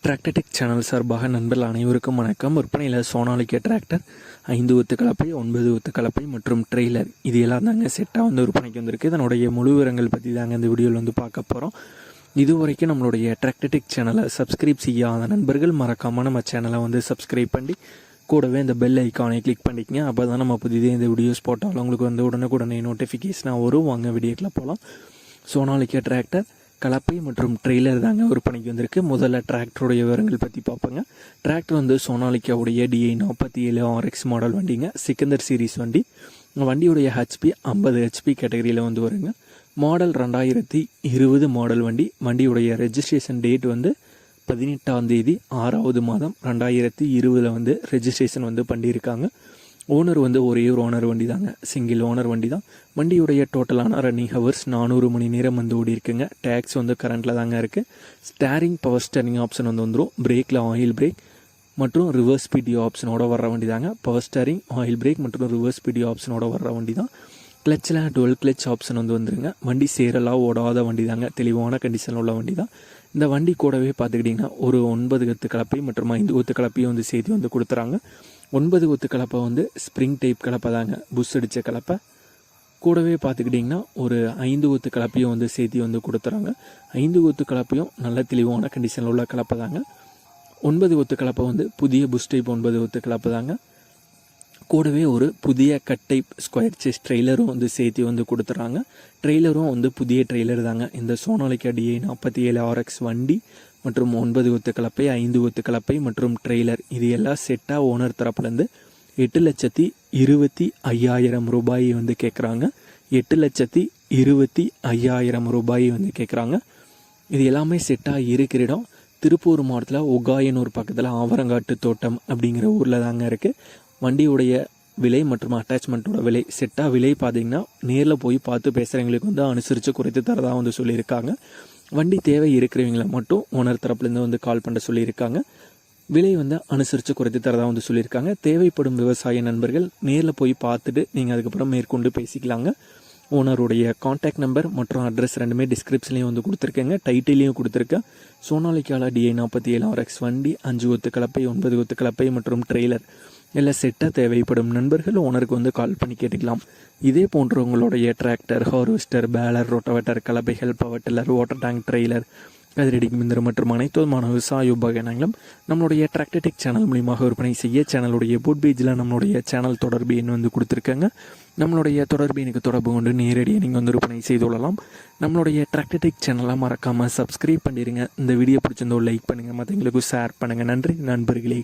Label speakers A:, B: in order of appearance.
A: Tractor Tech channel சார்பாக நண்பர்கள் அனைவருக்கும் வணக்கம். விற்பனையில் சோனாலிக்கா டிராக்டர் 5 ஒத்து கலப்பை, 9 ஒத்து கலப்பை மற்றும் ட்ரெய்லர் இது எல்லாம் தாங்க செட்டாக விற்பனைக்கு வந்திருக்கு. இதனுடைய முழு விவரங்கள் பற்றி தாங்க இந்த வீடியோவில் பார்க்க போகிறோம். இதுவரைக்கும் நம்மளுடைய டிராக்டர்டெக் சேனலை சப்ஸ்கிரைப் செய்யாத நண்பர்கள் மறக்காமல் நம்ம சேனலை சப்ஸ்கிரைப் பண்ணி கூடவே இந்த பெல் ஐக்கானை கிளிக் பண்ணிக்கங்க. அப்போ தான் நம்ம புதிதே இந்த வீடியோஸ் போட்டாலும் உங்களுக்கு உடனே நோட்டிஃபிகேஷனாக வரும். வாங்க வீடியோக்கில் போகலாம். சோனாலிக்கா டிராக்டர் கலப்பை மற்றும் ட்ரெய்லர் தாங்க விற்பனைக்கு வந்திருக்கு. முதல்ல டிராக்டருடைய விவரங்கள் பற்றி பார்ப்போங்க. டிராக்டர் சோனாலிக்காவுடைய DI 47 RX மாடல் வண்டிங்க. சிக்கந்தர் சீரிஸ் வண்டி. வண்டியுடைய HP 50 HP கேட்டகரியில் வருங்க. மாடல் 2020 மாடல் வண்டி. வண்டியுடைய ரெஜிஸ்ட்ரேஷன் டேட் 18ஆம் தேதி 6வது மாதம் 2020 ரெஜிஸ்ட்ரேஷன் பண்ணியிருக்காங்க. ஓனர் ஒரே ஒரு ஓனர் வண்டி தாங்க, சிங்கிள் ஓனர் வண்டி தான். வண்டியுடைய டோட்டலான ரன்னிங் ஹவர்ஸ் 400 மணி நேரம் ஓடி இருக்குங்க. டேக்ஸ் கரண்ட்டில் தாங்க இருக்குது. ஸ்டேரிங் பவர் ஸ்டேரிங் ஆப்ஷன் வந்துடும். பிரேக்கில் ஆயில் பிரேக் மற்றும் ரிவர்ஸ் ஸ்பீடி ஆப்ஷனோட வர்ற வண்டி தாங்க. பவர் ஸ்டேரிங், ஆயில் பிரேக் மற்றும் ரிவர்ஸ் ஸ்பீடி ஆப்ஷனோட வர்ற வண்டி தான். கிளச்சில் டுவெல் கிளச் ஆப்ஷன் வந்துருங்க. வண்டி சேரலாக ஓடாத வண்டி தாங்க, தெளிவான கண்டிஷனில் உள்ள வண்டி தான். இந்த வண்டி கூடவே பார்த்துக்கிட்டிங்கன்னா ஒரு 9 ஒத்து கலப்பை மற்றும் 5 ஒத்து கலப்பையும் சேர்த்து கொடுத்துறாங்க. 9 ஒத்து கலப்பை ஸ்ப்ரிங் டைப் கலப்பை தாங்க, புஷ் அடித்த கலப்பை. கூடவே பார்த்துக்கிட்டிங்கன்னா ஒரு 5 ஒத்து கலப்பையும் சேர்த்து கொடுத்துறாங்க. 5 ஒத்து கலப்பையும் நல்ல தெளிவான கண்டிஷனில் உள்ள கலப்பை தாங்க. 9 ஒத்து கலப்பை புதிய புஷ் டைப் 9 ஒத்து கலப்பை தாங்க. கூடவே ஒரு புதிய கட் டைப் ஸ்கொயர் செஸ் ட்ரெய்லரும் சேர்த்து கொடுத்துறாங்க. ட்ரெய்லரும் புதிய ட்ரெய்லர் தாங்க. இந்த சோனாலிக்கா DI 47 RX வண்டி மற்றும் 9 ஒத்து கலப்பை, 5 ஒத்து கலப்பை மற்றும் ட்ரெய்லர் இது எல்லாம் செட்டாக ஓனர் தரப்புலேருந்து 8,25,000 ரூபாய் கேட்குறாங்க. 8,25,000 ரூபாய் கேட்குறாங்க. இது எல்லாமே செட்டாக இருக்கிற இடம் திருப்பூர் மாவட்டத்தில் ஒகாயனூர் பக்கத்தில் ஆவரங்காட்டு தோட்டம் அப்படிங்கிற ஊரில் தாங்க இருக்குது. வண்டியுடைய விலை மற்றும் அட்டாச்மெண்ட்டோட விலை செட்டாக விலை பார்த்தீங்கன்னா நேரில் போய் பார்த்து பேசுகிறவங்களுக்கு அனுசரித்து குறைத்து தரதாக சொல்லியிருக்காங்க. வண்டி தேவை இருக்கிறவங்களை மட்டும் ஓனர் தரப்புலேருந்து கால் பண்ண சொல்லியிருக்காங்க. விலை அனுசரித்து குறைத்து தரதாக சொல்லியிருக்காங்க. தேவைப்படும் விவசாய நண்பர்கள் நேரில் போய் பார்த்துட்டு நீங்கள் அதுக்கப்புறம் மேற்கொண்டு பேசிக்கலாங்க. ஓனருடைய கான்டாக்ட் நம்பர் மற்றும் அட்ரஸ் ரெண்டுமே டிஸ்கிரிப்ஷன்லேயும் கொடுத்துருக்கேங்க, டைட்டிலையும் கொடுத்துருக்கேன். சோனாலிக்காவில் DI 47 RX வண்டி 5 ஒத்து கலப்பை, 9 ஒத்து கலப்பை மற்றும் ட்ரெய்லர் எல்லாம் செட்டாக தேவைப்படும் நண்பர்கள் ஓனருக்கு கால் பண்ணி கேட்டுக்கலாம். இதே போன்ற உங்களுடைய டிராக்டர், ஹார்வெஸ்டர், பேலர், ரோட்டோவேட்டர், கலப்பைகள், power tiller, water tank, trailer, கதிரடி மிந்திரம் மற்றும் அனைத்து விதமான விவசாய உபகரணங்களும் நம்மளுடைய டிராக்டர்டெக் சேனல் மூலியமாக விற்பனை செய்ய சேனலுடைய போட் பேஜில் நம்மளுடைய சேனல் தொடர்பு எண் கொடுத்துருக்காங்க. நம்மளுடைய தொடர்பு எனக்கு தொடர்பு கொண்டு நேரடியாக நீங்கள் விற்பனை செய்து கொள்ளலாம். நம்மளுடைய டிராக்டர்டெக் சேனலாக மறக்காமல் சப்ஸ்கிரைப் பண்ணிடுங்க. இந்த வீடியோ பிடிச்சிருந்தோ லைக் பண்ணுங்கள், மற்றவங்களுக்கு ஷேர் பண்ணுங்கள். நன்றி நண்பர்களே.